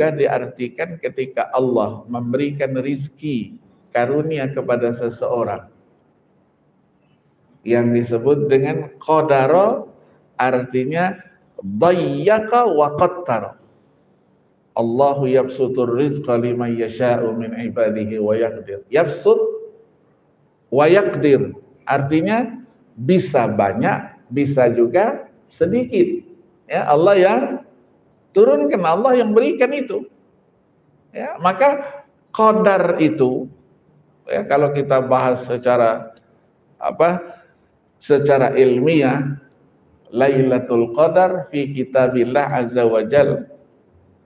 diartikan ketika Allah memberikan rizki karunia kepada seseorang yang disebut dengan qadara, artinya dayyaka wa qattara. Allahu yabsutur rizqa liman yasha'u min ibadihi wa yaqdir. Yabsut wa yaqdir artinya bisa banyak, bisa juga sedikit. Ya, Allah yang turunkan, Allah yang berikan itu. Ya, maka qadar itu, ya, kalau kita bahas secara secara ilmiah, Lailatul Qadar fi kitabillah azza wa jal,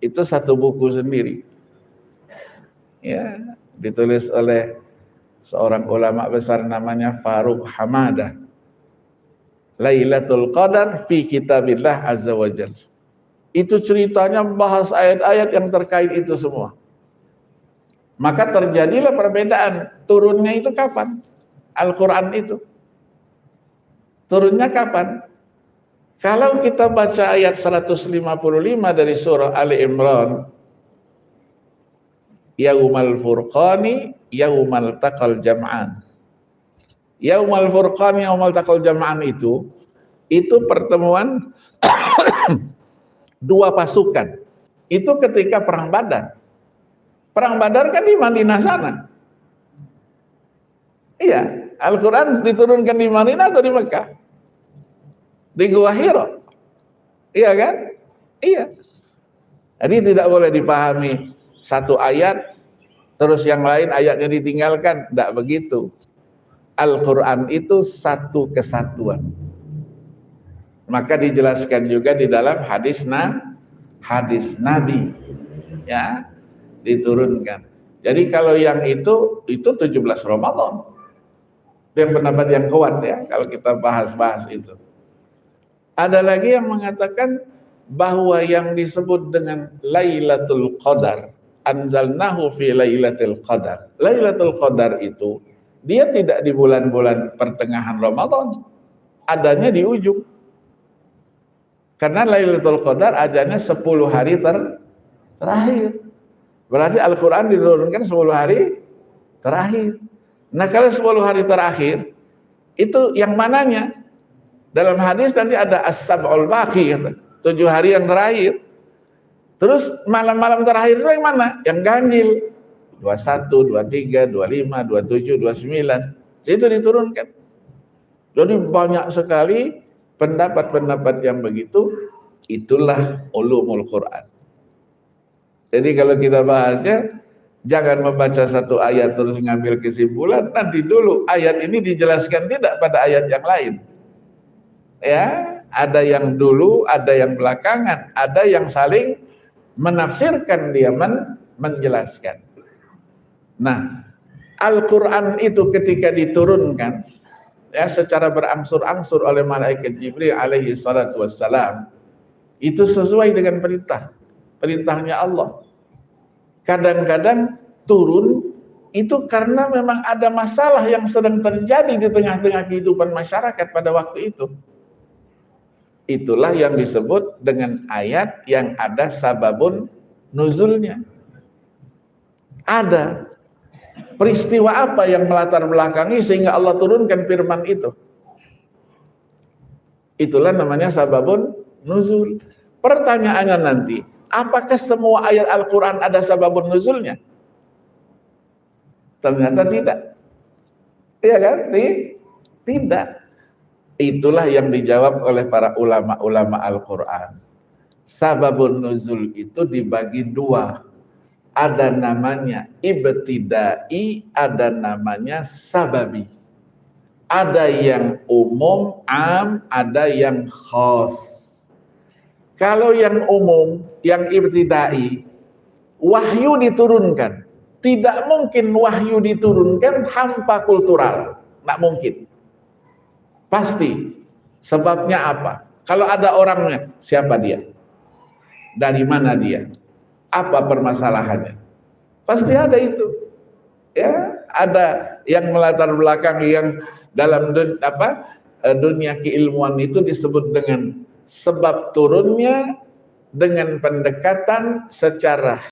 itu satu buku sendiri. Ya, ditulis oleh seorang ulama besar namanya Faruk Hamadah. Lailatul Qadar fi kitabillah azza wa jal. Itu ceritanya bahas ayat-ayat yang terkait itu semua. Maka terjadilah perbedaan. Turunnya itu kapan? Al-Quran itu turunnya kapan? Kalau kita baca ayat 155 dari surah Ali Imran, Yaumal Furqani Yaumal Taqal Jam'an. Yaumal Furqani Yaumal Taqal Jam'an itu pertemuan dua pasukan. Itu ketika perang Badar. Perang Badar kan di Madinah sana. Iya, Al-Quran diturunkan di Madinah atau di Mekah? Di Gua Hira. Iya kan? Iya. Jadi tidak boleh dipahami satu ayat terus yang lain ayatnya ditinggalkan. Tidak begitu. Al-Quran itu satu kesatuan. Maka dijelaskan juga di dalam hadis Nabi, ya, diturunkan. Jadi kalau yang itu 17 Ramadan. Yang pendapat yang kuat, ya, kalau kita bahas itu. Ada lagi yang mengatakan bahwa yang disebut dengan Lailatul Qadar, anzalnahu fi Lailatul Qadar. Lailatul Qadar itu dia tidak di bulan-bulan pertengahan Ramadan, adanya di ujung. Karena Lailatul Qadar adanya 10 hari terakhir. Berarti Al-Quran diturunkan 10 hari terakhir. Nah, kalau 10 hari terakhir itu yang mananya? Dalam hadis nanti ada as-sab'ul baqi, 7 hari yang terakhir. Terus malam-malam terakhir itu yang mana? Yang ganjil. 21, 23, 25, 27, 29. Itu diturunkan. Jadi banyak sekali pendapat-pendapat yang begitu. Itulah ulumul Quran. Jadi kalau kita bahasnya, jangan membaca satu ayat terus ngambil kesimpulan. Nanti dulu ayat ini dijelaskan tidak pada ayat yang lain. Ya, ada yang dulu, ada yang belakangan, ada yang saling menafsirkan, dia menjelaskan. Nah, Al-Quran itu ketika diturunkan, ya, secara berangsur-angsur oleh malaikat Jibril alaihi salatu wassalam, itu sesuai dengan perintahnya Allah. Kadang-kadang turun itu karena memang ada masalah yang sedang terjadi di tengah-tengah kehidupan masyarakat pada waktu itu. Itulah yang disebut dengan ayat yang ada sababun nuzulnya. Ada peristiwa apa yang melatar belakangi sehingga Allah turunkan firman itu. Itulah namanya sababun nuzul. Pertanyaannya nanti, apakah semua ayat Al-Quran ada sababun nuzulnya? Ternyata tidak. Iya kan? Tidak. Itulah yang dijawab oleh para ulama-ulama Al-Quran. Sababun nuzul itu dibagi dua. Ada namanya ibtidai, ada namanya sababi. Ada yang umum, am, ada yang khas. Kalau yang umum, yang ibtidai, wahyu diturunkan. Tidak mungkin wahyu diturunkan tanpa kultural. Tidak mungkin. Pasti. Sebabnya apa? Kalau ada orangnya, siapa dia? Dari mana dia? Apa permasalahannya? Pasti ada itu. Ya, ada yang melatar belakang yang dalam dunia keilmuan itu disebut dengan sebab turunnya dengan pendekatan secara